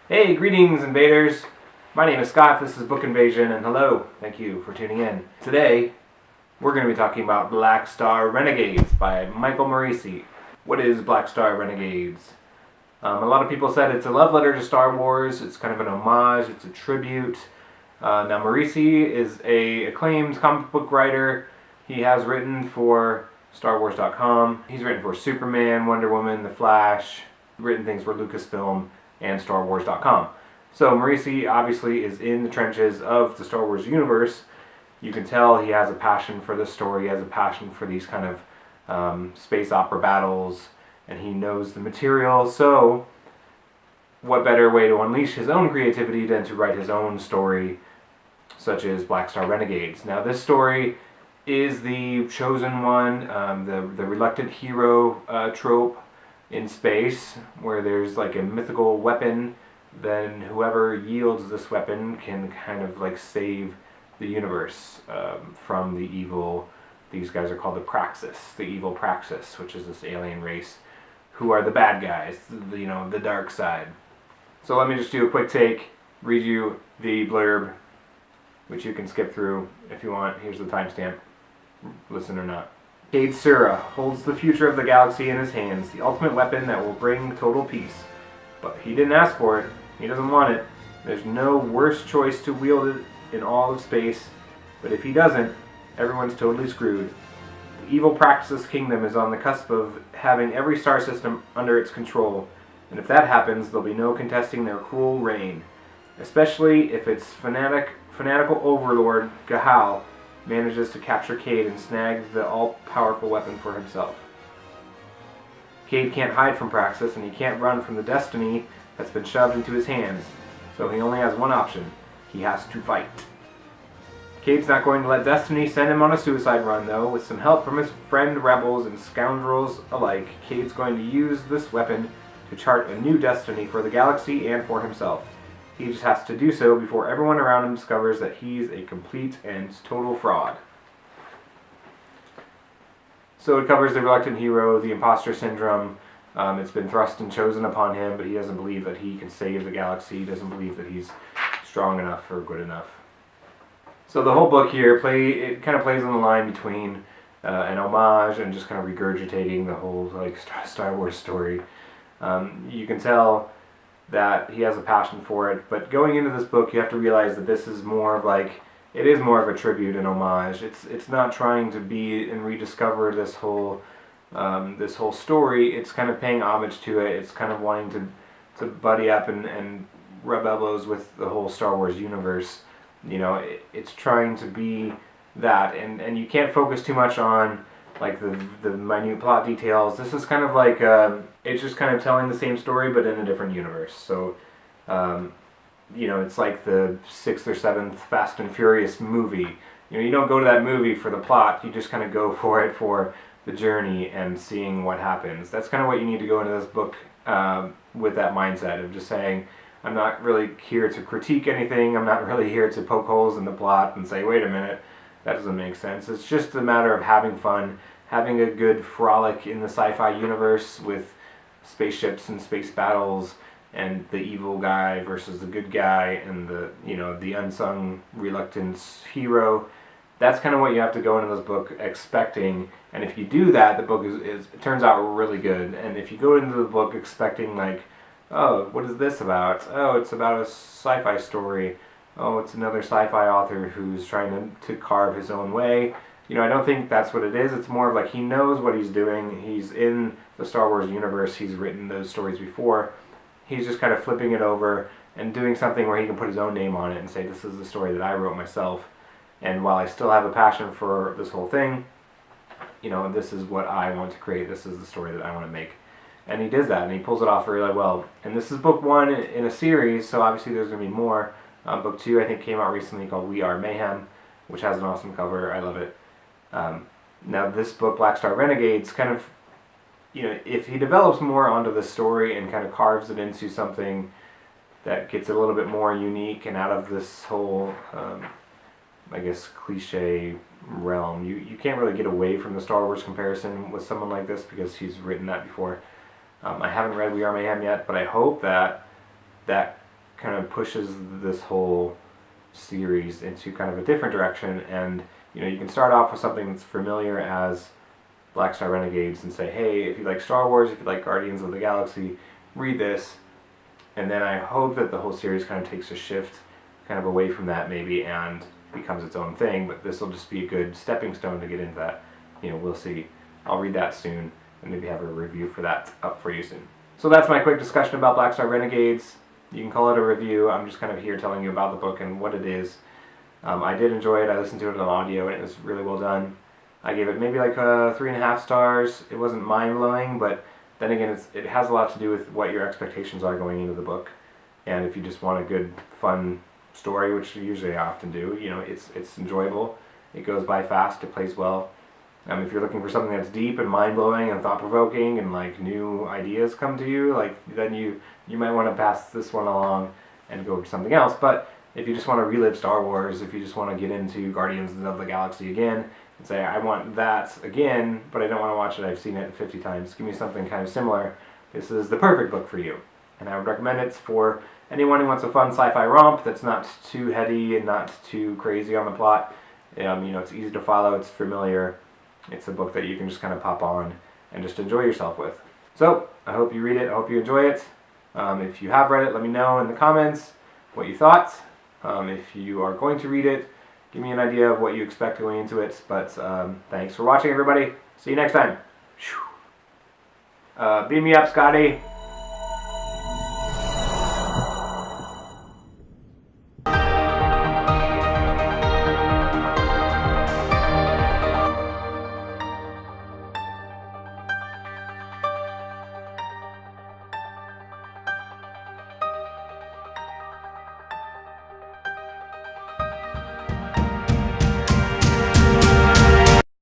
Hey, greetings invaders! My name is Scott, this is Book Invasion, and hello, thank you for tuning in. Today, we're going to be talking about Black Star Renegades by Michael Moreci. What is Black Star Renegades? A lot of people said it's a love letter to Star Wars, it's kind of an homage, it's a tribute. Now Moreci is an acclaimed comic book writer. He has written for StarWars.com, he's written for Superman, Wonder Woman, The Flash, written things for Lucasfilm, and StarWars.com. So Moreci obviously is in the trenches of the Star Wars universe. You can tell he has a passion for this story, he has a passion for these kind of space opera battles, and he knows the material. So what better way to unleash his own creativity than to write his own story, such as Black Star Renegades. Now this story is the chosen one, the reluctant hero trope in space, where there's like a mythical weapon, then whoever yields this weapon can kind of like save the universe from the evil. These guys are called the Praxis, the evil Praxis, which is this alien race who are the bad guys, the dark side. So let me just do a quick take, read you the blurb, which you can skip through if you want. Here's the timestamp, listen or not. Cade Sura holds the future of the galaxy in his hands, the ultimate weapon that will bring total peace. But he didn't ask for it. He doesn't want it. There's no worse choice to wield it in all of space. But if he doesn't, everyone's totally screwed. The evil Praxis Kingdom is on the cusp of having every star system under its control. And if that happens, there'll be no contesting their cruel reign. Especially if its fanatical overlord, Gahal, manages to capture Cade and snag the all-powerful weapon for himself. Cade can't hide from Praxis, and he can't run from the destiny that's been shoved into his hands, so he only has one option. He has to fight. Cade's not going to let destiny send him on a suicide run, though. With some help from his friend rebels and scoundrels alike, Cade's going to use this weapon to chart a new destiny for the galaxy and for himself. He just has to do so before everyone around him discovers that he's a complete and total fraud. So it covers the reluctant hero, the imposter syndrome. It's been thrust and chosen upon him, but he doesn't believe that he can save the galaxy. He doesn't believe that he's strong enough or good enough. So the whole book here, it kind of plays on the line between an homage and just kind of regurgitating the whole Star Wars story. You can tell that he has a passion for it, but going into this book you have to realize that this is more of it is more of a tribute and homage. It's not trying to be and rediscover this whole story. It's kind of paying homage to it. It's kind of wanting to buddy up and rub elbows with the whole Star Wars universe. It's trying to be that, and you can't focus too much on the minute plot details. This is kind of it's just kind of telling the same story but in a different universe. So it's like the 6th or 7th Fast and Furious movie. You don't go to that movie for the plot, you just kind of go for it for the journey and seeing what happens. That's kind of what you need to go into this book with that mindset of just saying, I'm not really here to critique anything, I'm not really here to poke holes in the plot and say, wait a minute, that doesn't make sense. It's just a matter of having fun, having a good frolic in the sci-fi universe with spaceships and space battles and the evil guy versus the good guy and the unsung reluctant hero. That's kind of what you have to go into this book expecting, and if you do that, the book it turns out really good. And if you go into the book expecting oh, what is this about? Oh, it's about a sci-fi story. Oh, it's another sci-fi author who's trying to carve his own way. I don't think that's what it is. It's more of he knows what he's doing. He's in the Star Wars universe. He's written those stories before. He's just kind of flipping it over and doing something where he can put his own name on it and say, this is the story that I wrote myself. And while I still have a passion for this whole thing, this is what I want to create. This is the story that I want to make. And he does that, and he pulls it off really well. And this is book 1 in a series, so obviously there's going to be more. Book 2, I think, came out recently called We Are Mayhem, which has an awesome cover. I love it. Now this book, Black Star Renegades, kind of, if he develops more onto the story and kind of carves it into something that gets a little bit more unique and out of this whole, cliche realm. You can't really get away from the Star Wars comparison with someone like this because he's written that before. I haven't read We Are Mayhem yet, but I hope that kind of pushes this whole series into kind of a different direction. And you can start off with something that's familiar as Black Star Renegades and say, hey, if you like Star Wars, if you like Guardians of the Galaxy, read this. And then I hope that the whole series kind of takes a shift kind of away from that maybe and becomes its own thing, but this will just be a good stepping stone to get into that. We'll see. I'll read that soon and maybe have a review for that up for you soon. So that's my quick discussion about Black Star Renegades. You can call it a review. I'm just kind of here telling you about the book and what it is. I did enjoy it. I listened to it on audio and it was really well done. I gave it maybe like 3.5 stars. It wasn't mind-blowing, but then again, it has a lot to do with what your expectations are going into the book. And if you just want a good, fun story, which usually I often do, it's enjoyable. It goes by fast. It plays well. If you're looking for something that's deep and mind-blowing and thought-provoking and like new ideas come to you, then you might want to pass this one along and go to something else. But if you just want to relive Star Wars, if you just want to get into Guardians of the Galaxy again and say, I want that again, but I don't want to watch it, I've seen it 50 times, give me something kind of similar, this is the perfect book for you. And I would recommend it for anyone who wants a fun sci-fi romp that's not too heady and not too crazy on the plot. It's easy to follow, it's familiar. It's a book that you can just kind of pop on and just enjoy yourself with. So, I hope you read it, I hope you enjoy it. If you have read it, let me know in the comments what you thought. If you are going to read it, give me an idea of what you expect going into it. But thanks for watching, everybody. See you next time. Beam me up, Scotty.